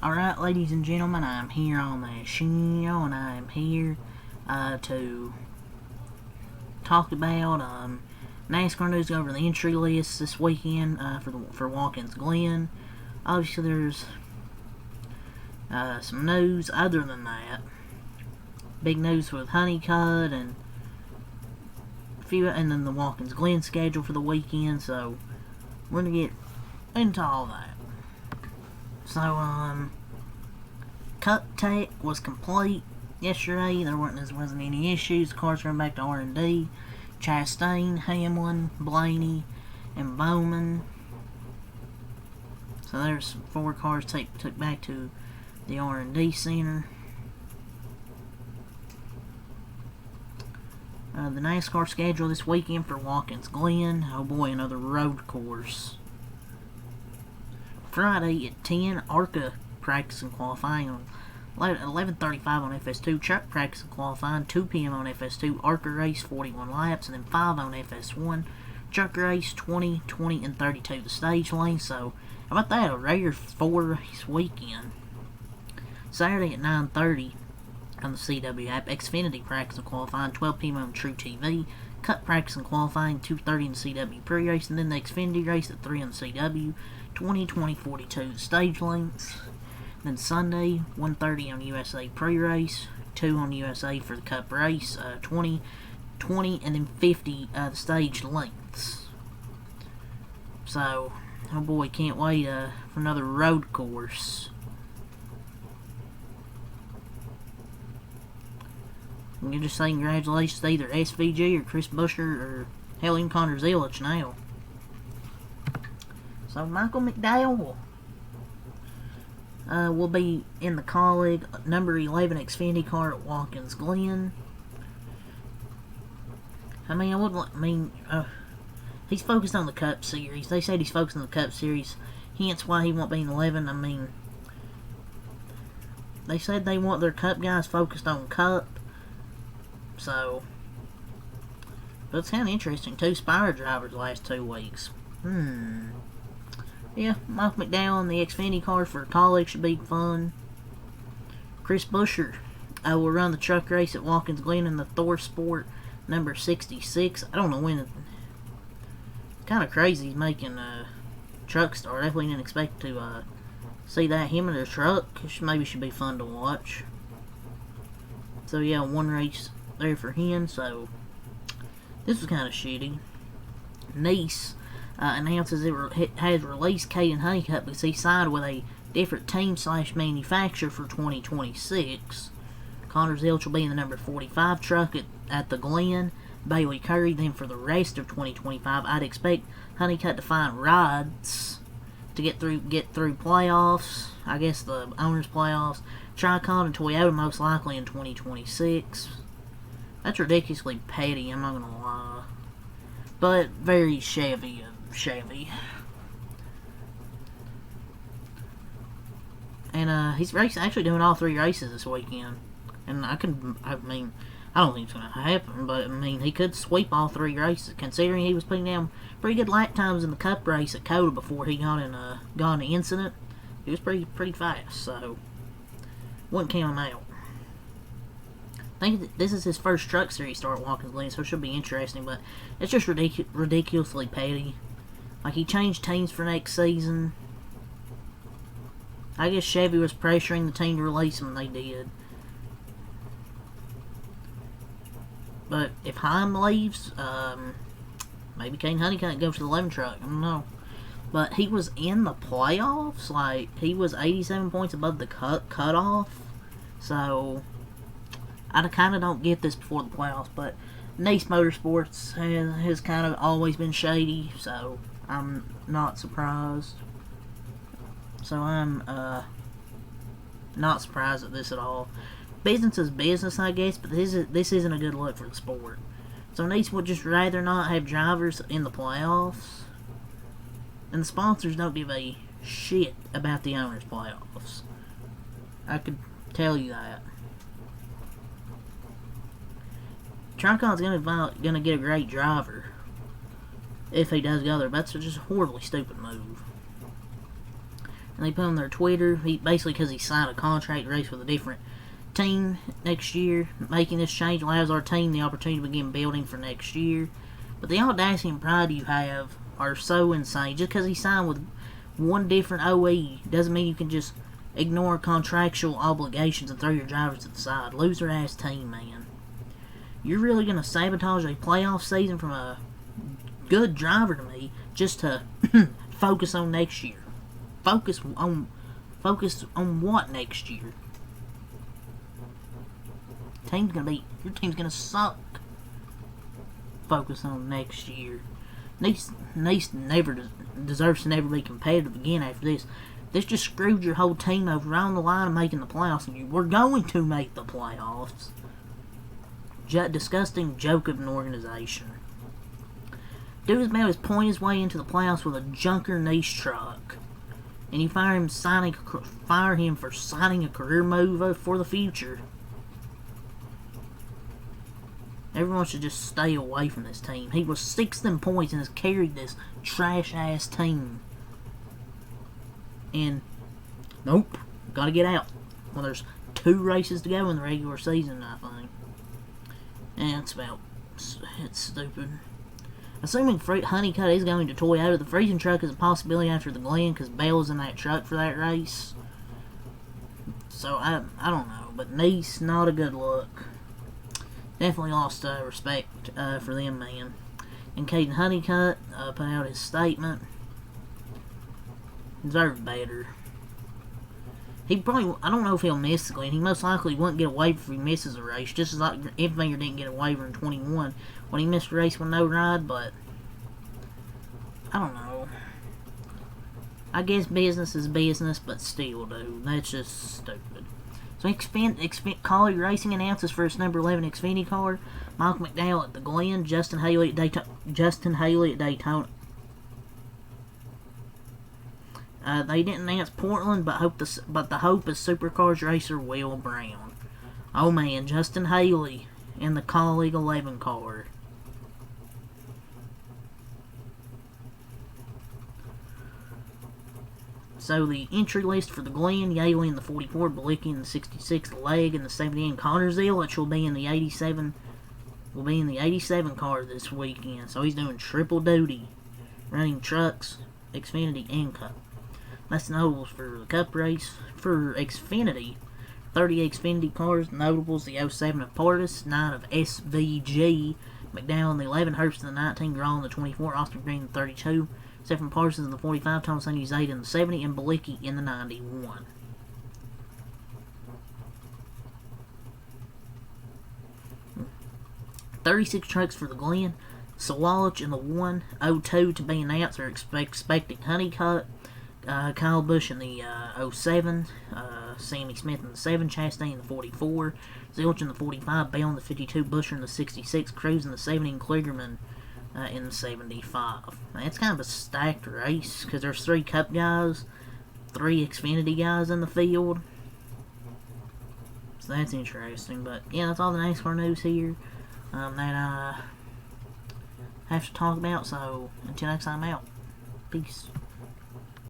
Alright, ladies and gentlemen, I'm here on the show, and I'm here to talk about NASCAR news. Go over the entry list this weekend for Watkins Glen. Obviously, there's some news other than that. Big news with Honeycutt and then the Watkins Glen schedule for the weekend. So we're gonna get into all that. So, Cup Tech was complete yesterday. There wasn't any issues. Cars ran back to R&D. Chastain, Hamlin, Blaney, and Bowman. So there's 4 cars took back to the R&D center. The NASCAR schedule this weekend for Watkins Glen. Oh boy, another road course. Friday at 10, ARCA practice and qualifying on 11:35 on FS2, truck practice and qualifying 2 p.m. on FS2, ARCA race 41 laps, and then 5 on FS1, truck race 20, 20, and 32 the stage lane. So how about that, a rare 4-race weekend. Saturday at 9:30 on the CW app, Xfinity practice and qualifying 12 p.m. on True TV, Cup practice and qualifying 2:30 in the CW pre-race, and then the Xfinity race at 3 on the CW, 20, 20, 42 the stage lengths. Then Sunday, 1:30 on USA pre-race, 2 on USA for the Cup race, 20, 20, and then 50 the stage lengths. So, oh boy, can't wait for another road course. You can just say congratulations to either SVG or Chris Buescher or hell, even Connor Zilic now. So Michael McDowell will be in the Colleague number 11 Xfinity car at Watkins Glen. He's focused on the Cup Series. They said he's focused on the Cup Series, hence why he won't be in 11. They said they want their Cup guys focused on Cup. So, but it's kind of interesting. 2 Spire drivers the last 2 weeks. Yeah, Mike McDowell in the Xfinity car for Colleague should be fun. Chris Buescher will run the truck race at Watkins Glen in the Thor Sport number 66. I don't know when. It's kind of crazy he's making truck start. I definitely didn't expect to see that, him in a truck. Maybe should be fun to watch. So yeah, 1 race there for him. So this was kind of shitty. Nice announces it has released Caden Honeycutt because he signed with a different team / manufacturer for 2026. Connor Zilic will be in the number 45 truck at the Glen. Bailey Curry then for the rest of 2025. I'd expect Honeycutt to find rides to get through playoffs. I guess the owners' playoffs. Tricon and Toyota most likely in 2026. That's ridiculously petty, I'm not gonna lie. But very Chevy. And he's actually doing all 3 races this weekend. And I don't think it's gonna happen, but he could sweep all 3 races, considering he was putting down pretty good lap times in the Cup race at Coda before he got in an incident. He was pretty fast, so wouldn't count him out. I think this is his first truck series start at Watkins Glen, so it should be interesting, but it's just ridiculously petty. Like, he changed teams for next season. I guess Chevy was pressuring the team to release him, and they did. But if Heim leaves, maybe Caden Honeycutt goes to the 11 truck. I don't know. But he was in the playoffs. Like, he was 87 points above the cutoff. So I kind of don't get this before the playoffs, but Nice Motorsports has kind of always been shady, so I'm not surprised. So I'm not surprised at this at all. Business is business, I guess, but this isn't a good look for the sport. So Nice would just rather not have drivers in the playoffs, and the sponsors don't give a shit about the owners' playoffs. I could tell you that. Tricon's gonna get a great driver if he does go there. That's just a horribly stupid move. and they put on their Twitter, basically because he signed a contract to race with a different team next year. Making this change allows our team the opportunity to begin building for next year. But the audacity and pride you have are so insane. Just because he signed with one different OE doesn't mean you can just ignore contractual obligations and throw your drivers to the side. Loser ass team, man. You're really going to sabotage a playoff season from a good driver to me just to focus on next year. Focus on what next year? Your team's gonna suck. Focus on next year. Nice never deserves to never be competitive again after this. This just screwed your whole team over on the line of making the playoffs, and you were going to make the playoffs. Disgusting joke of an organization. Dude is about to point his way into the playoffs with a junker niche truck, and you fire him for signing a career move for the future. Everyone should just stay away from this team. He was 6th in points and has carried this trash-ass team. And, nope, gotta get out. Well, there's 2 races to go in the regular season, I think. And it's stupid. Assuming Honeycutt is going to Toyota, the freezing truck is a possibility after the Glen, because Bell is in that truck for that race. So, I don't know, but Nice, not a good look. Definitely lost respect for them, man. And Caden Honeycutt put out his statement. Deserved better. He probably, I don't know if he'll miss the Glen. He most likely wouldn't get a waiver if he misses a race. Just as like Infinger didn't get a waiver in 21 when he missed a race with no ride, but I don't know. I guess business is business, but still, dude. That's just stupid. So Collie Racing announces for its number 11 Xfinity car, Mike McDowell at the Glen, Justin Haley at Daytona. They didn't announce Portland, but the hope is Supercars racer Will Brown. Oh man, Justin Haley in the Colleague 11 car. So the entry list for the Glen, Yaley in the 44, Balicki in the 66, Leg in the 78, Connor Zillich will be in the 87. Will be in the 87 car this weekend. So he's doing triple duty, running trucks, Xfinity, and Cup. That's notables for the Cup race. For Xfinity, 30 Xfinity cars. Notables: the 07 of Portis, 9 of SVG, McDowell in the 11, Herbst in the 19, Grawl in the 24, Austin Green in the 32. Stephen Parsons in the 45, Thomas Andrews 8 in the 70, and Balicki in the 91. Hmm. 36 trucks for the Glen. Sawalich in the 102 to be announced. Are expecting Honeycutt, Kyle Busch in the 07, Sammy Smith in the 7, Chastain in the 44, Zilch in the 45, Bell in the 52, Busher in the 66, Cruz in the 70, and Kligerman in the 75. Now, it's kind of a stacked race because there's 3 Cup guys, 3 Xfinity guys in the field. So that's interesting. But yeah, that's all the NASCAR news here that I have to talk about. So until next time, I'm out. Peace.